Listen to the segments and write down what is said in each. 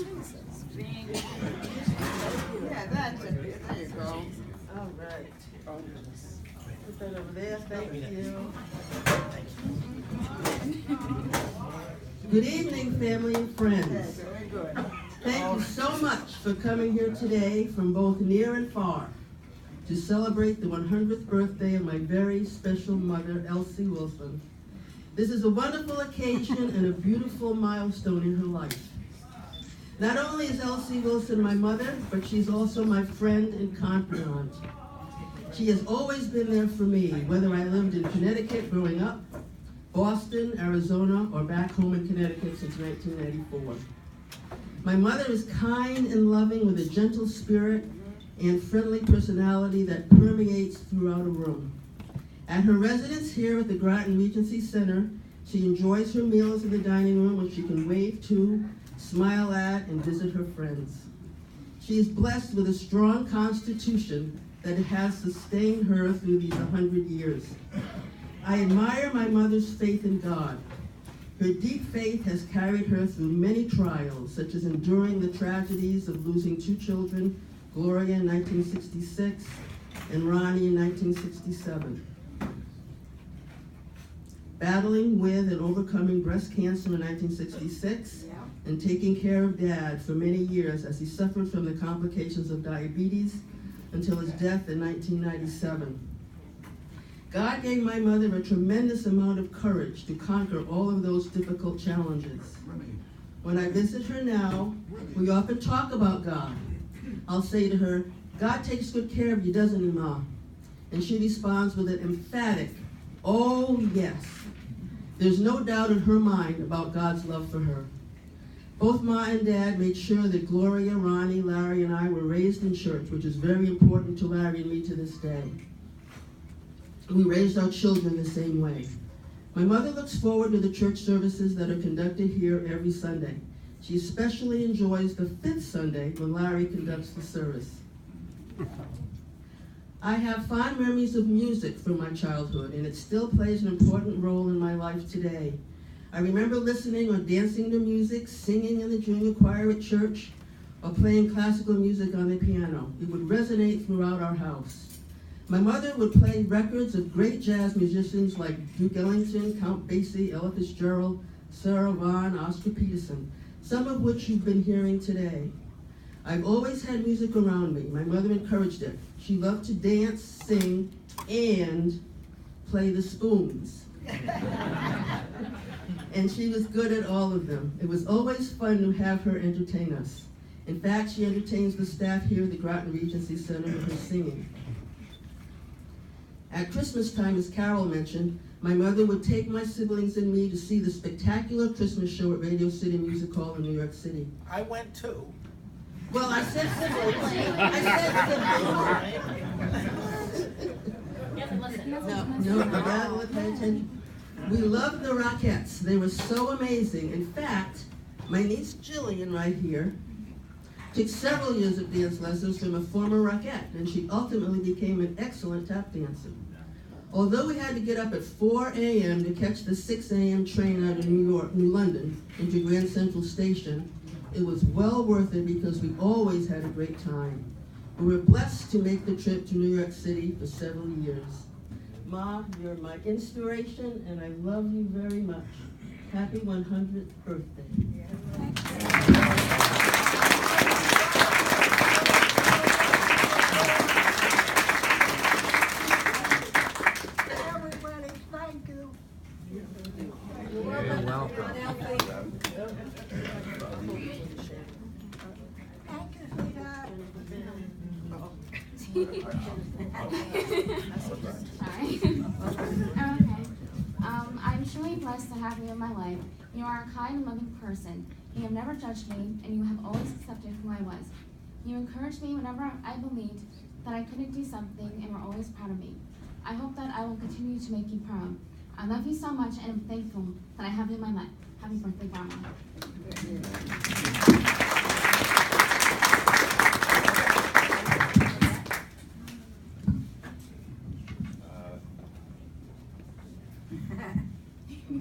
Yeah, that's it. There you go. All right. Put that over there. Thank you. Good evening, family and friends. Very good. Thank you so much for coming here today from both near and far to celebrate the 100th birthday of my very special mother, Elsie Wilson. This is a wonderful occasion and a beautiful milestone in her life. Not only is Elsie Wilson my mother, but she's also my friend and confidant. She has always been there for me, whether I lived in Connecticut growing up, Boston, Arizona, or back home in Connecticut since 1994. My mother is kind and loving with a gentle spirit and friendly personality that permeates throughout a room. At her residence here at the Groton Regency Center, she enjoys her meals in the dining room where she can wave to, smile at, and visit her friends. She is blessed with a strong constitution that has sustained her through these 100 years. I admire my mother's faith in God. Her deep faith has carried her through many trials, such as enduring the tragedies of losing 2 children, Gloria in 1966 and Ronnie in 1967. Battling with and overcoming breast cancer in 1966, and taking care of Dad for many years as he suffered from the complications of diabetes until his death in 1997. God gave my mother a tremendous amount of courage to conquer all of those difficult challenges. When I visit her now, we often talk about God. I'll say to her, "God takes good care of you, doesn't he, Ma?" And she responds with an emphatic, "Oh, yes." There's no doubt in her mind about God's love for her. Both Ma and Dad made sure that Gloria, Ronnie, Larry, and I were raised in church, which is very important to Larry and me to this day. We raised our children the same way. My mother looks forward to the church services that are conducted here every Sunday. She especially enjoys the 5th Sunday when Larry conducts the service. I have fond memories of music from my childhood, and it still plays an important role in my life today. I remember listening or dancing to music, singing in the junior choir at church, or playing classical music on the piano. It would resonate throughout our house. My mother would play records of great jazz musicians like Duke Ellington, Count Basie, Ella Fitzgerald, Sarah Vaughan, Oscar Peterson, some of which you've been hearing today. I've always had music around me. My mother encouraged it. She loved to dance, sing, and play the spoons. And she was good at all of them. It was always fun to have her entertain us. In fact, she entertains the staff here at the Groton Regency Center with her singing. At Christmas time, as Carol mentioned, my mother would take my siblings and me to see the spectacular Christmas show at Radio City Music Hall in New York City. I went too. Well, I said siblings. No, my dad would pay attention. We loved the Rockettes. They were so amazing. In fact, my niece Jillian right here took several years of dance lessons from a former Rockette, and she ultimately became an excellent tap dancer. Although we had to get up at 4 a.m. to catch the 6 a.m. train out of New London into Grand Central Station, it was well worth it because we always had a great time. We were blessed to make the trip to New York City for several years. Ma, you're my inspiration, and I love you very much. Happy 100th birthday. Everybody, thank you. You're welcome. Thank you, sweetheart. Okay. I'm truly blessed to have you in my life. You are a kind and loving person. You have never judged me, and you have always accepted who I was. You encouraged me whenever I believed that I couldn't do something, and were always proud of me. I hope that I will continue to make you proud. I love you so much, and am thankful that I have you in my life. Happy birthday, Grandma.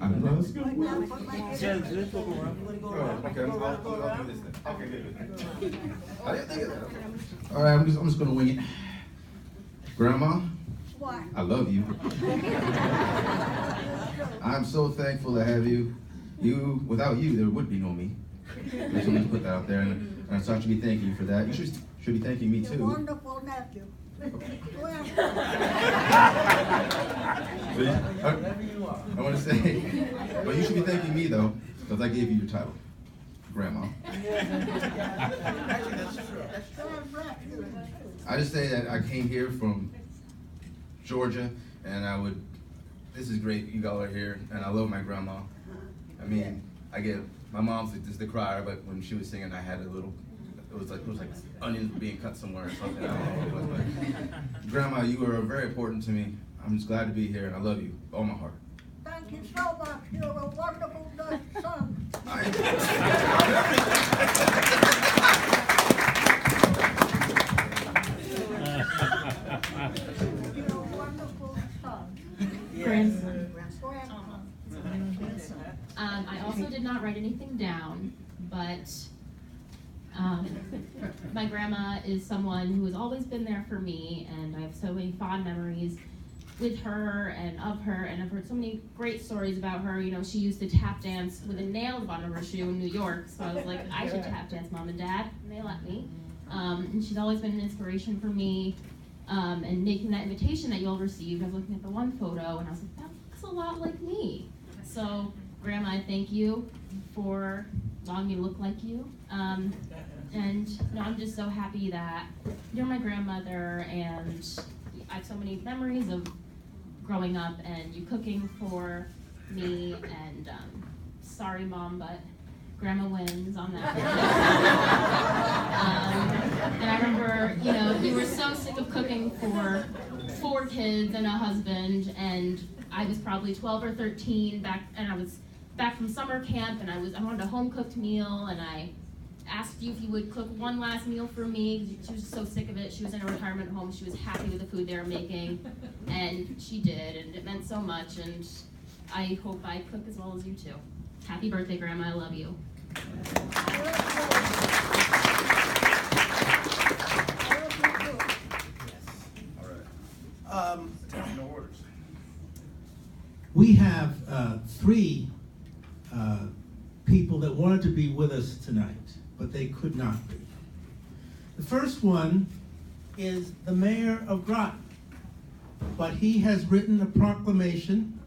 I don't know. Let's go. Like, Okay, I'll do this then. Okay, good. I didn't think of that. All right, I'm just gonna wing it. Grandma, What? I love you. I'm so thankful to have you. Without you, there would be no me. I just wanted to put that out there, and I thought you'd be thanking you for that. You should be thanking me You're a too. wonderful nephew. Well, I want to say, but you should be thanking me though, because I gave you your title, Grandma. God bless you. I just say that I came here from Georgia, and this is great, you all are here, and I love my grandma. I mean, my mom's just the crier, but when she was singing, I had a little, it was like onions being cut somewhere or something, I don't know what it was, but Grandma, you are very important to me. I'm just glad to be here, and I love you, all my heart. Thank you so much. You're a wonderful son. You're a wonderful son. Grandson. Grandson. I also did not write anything down, but my grandma is someone who has always been there for me, and I have so many fond memories with her, and I've heard so many great stories about her. You know, she used to tap dance with a nail in the bottom of her shoe in New York, so I was like, I should tap dance, Mom and Dad, and they let me. And she's always been an inspiration for me, and making that invitation that you all received. I was looking at the one photo, and I was like, that looks a lot like me. So, Grandma, I thank you for allowing me to look like you. And I'm just so happy that you're my grandmother, and I have so many memories of growing up and you cooking for me, and sorry Mom, but Grandma wins on that. And I remember, you were so sick of cooking for 4 kids and a husband, and I was probably 12 or 13 and I was back from summer camp, and I wanted a home-cooked meal, and I asked you if you would cook one last meal for me. She was so sick of it. She was in a retirement home. She was happy with the food they were making, and she did, and it meant so much, and I hope I cook as well as you too. Happy birthday, Grandma. I love you. All right. No orders. We have 3 people that wanted to be with us tonight, but they could not be. The first one is the mayor of Groton, but he has written a proclamation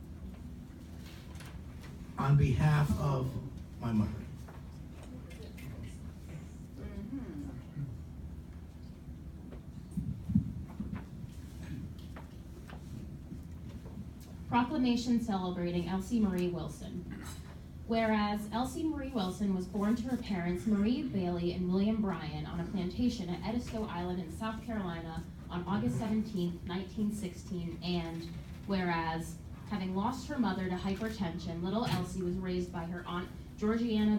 on behalf of my mother. Proclamation celebrating Elsie Marie Wilson. Whereas Elsie Marie Wilson was born to her parents Marie Bailey and William Bryan on a plantation at Edisto Island in South Carolina on August 17, 1916, and whereas having lost her mother to hypertension, little Elsie was raised by her aunt Georgiana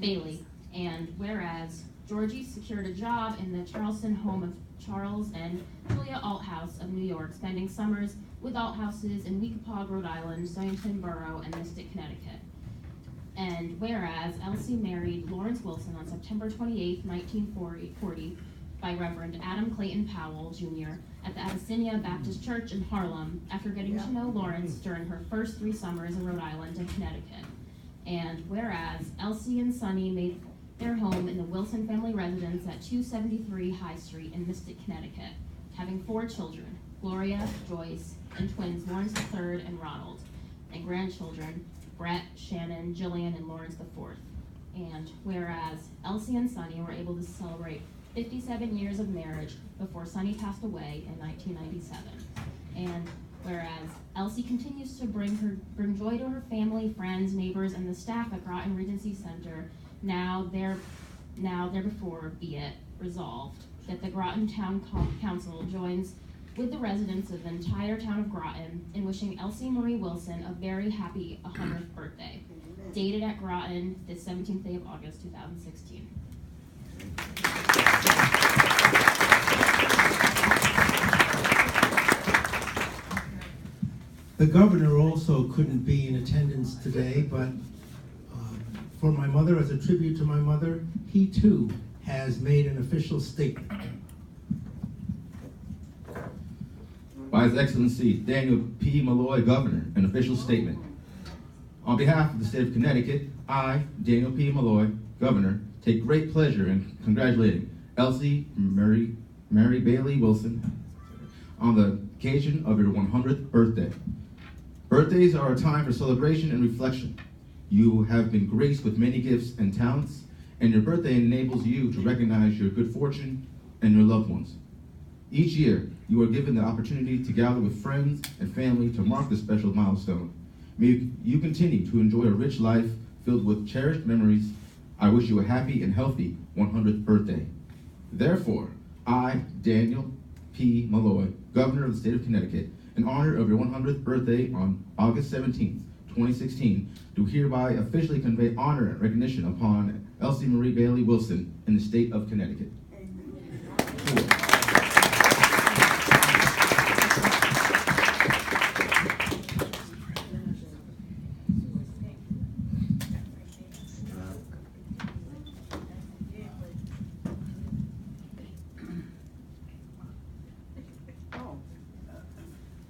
Bailey, and whereas Georgie secured a job in the Charleston home of Charles and Julia Althouse of New York, spending summers with Althouses in Weekapaug, Rhode Island, Soington Borough, and Mystic, Connecticut. And whereas Elsie married Lawrence Wilson on September 28, 1940, by Reverend Adam Clayton Powell, Jr. at the Abyssinia Baptist Church in Harlem, after getting to know Lawrence during her first 3 summers in Rhode Island and Connecticut. And whereas Elsie and Sonny made their home in the Wilson family residence at 273 High Street in Mystic, Connecticut, having 4 children, Gloria, Joyce, and twins Lawrence III and Ronald, and grandchildren Brett, Shannon, Jillian, and Lawrence IV. And whereas Elsie and Sonny were able to celebrate 57 years of marriage before Sonny passed away in 1997. And whereas Elsie continues to bring joy to her family, friends, neighbors, and the staff at Groton Regency Center, now therefore be it resolved that the Groton Town Council joins with the residents of the entire town of Groton in wishing Elsie Marie Wilson a very happy 100th birthday, dated at Groton this 17th day of August, 2016. The governor also couldn't be in attendance today, but for my mother, as a tribute to my mother, he too has made an official statement. By His Excellency Daniel P. Malloy, Governor, an official statement. On behalf of the state of Connecticut, I, Daniel P. Malloy, Governor, take great pleasure in congratulating Elsie Mary Bailey Wilson on the occasion of your 100th birthday. Birthdays are a time for celebration and reflection. You have been graced with many gifts and talents, and your birthday enables you to recognize your good fortune and your loved ones. Each year, you are given the opportunity to gather with friends and family to mark this special milestone. May you continue to enjoy a rich life filled with cherished memories. I wish you a happy and healthy 100th birthday. Therefore, I, Daniel P. Malloy, Governor of the state of Connecticut, in honor of your 100th birthday on August 17th, 2016, do hereby officially convey honor and recognition upon Elsie Marie Bailey Wilson in the state of Connecticut.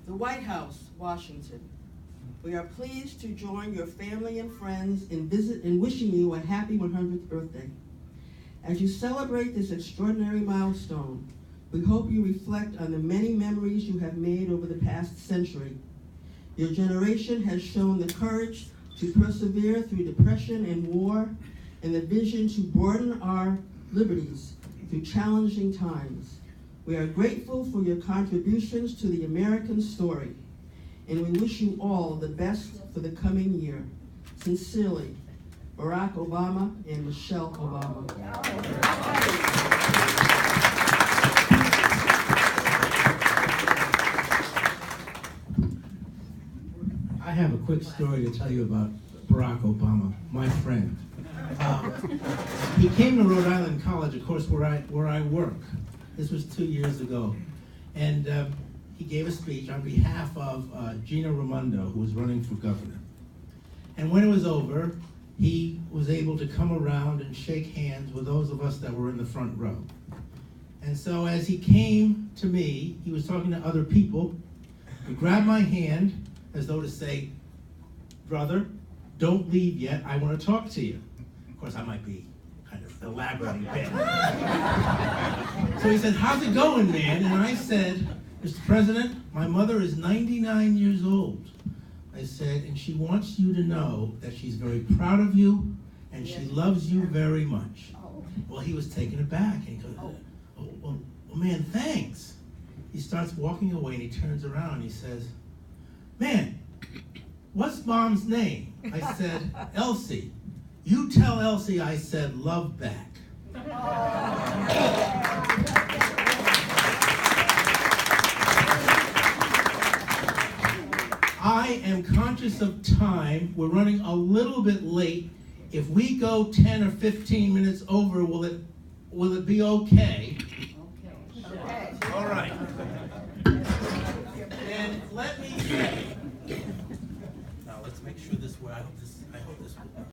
The White House, Washington. We are pleased to join your family and friends in wishing you a happy 100th birthday. As you celebrate this extraordinary milestone, we hope you reflect on the many memories you have made over the past century. Your generation has shown the courage to persevere through depression and war, and the vision to broaden our liberties through challenging times. We are grateful for your contributions to the American story, and we wish you all the best for the coming year. Sincerely, Barack Obama and Michelle Obama. I have a quick story to tell you about Barack Obama, my friend. He came to Rhode Island College, of course, where I work. This was 2 years ago. And he gave a speech on behalf of Gina Raimondo, who was running for governor. And when it was over, he was able to come around and shake hands with those of us that were in the front row. And so as he came to me, he was talking to other people. He grabbed my hand as though to say, "Brother, don't leave yet, I want to talk to you." Of course, I might be kind of elaborating a bit. So he said, "How's it going, man?" And I said, "Mr. President, my mother is 99 years old." I said, "and she wants you to know that she's very proud of you and she loves you very much." Well, he was taken aback, and he goes, "Oh, well, man, thanks." He starts walking away, and he turns around and he says, "Man, what's Mom's name?" I said, "Elsie." "You tell Elsie I said love back." I am conscious of time. We're running a little bit late. If we go 10 or 15 minutes over, will it be okay? Okay. All right. And let me say, now let's make sure this way. I hope this will work.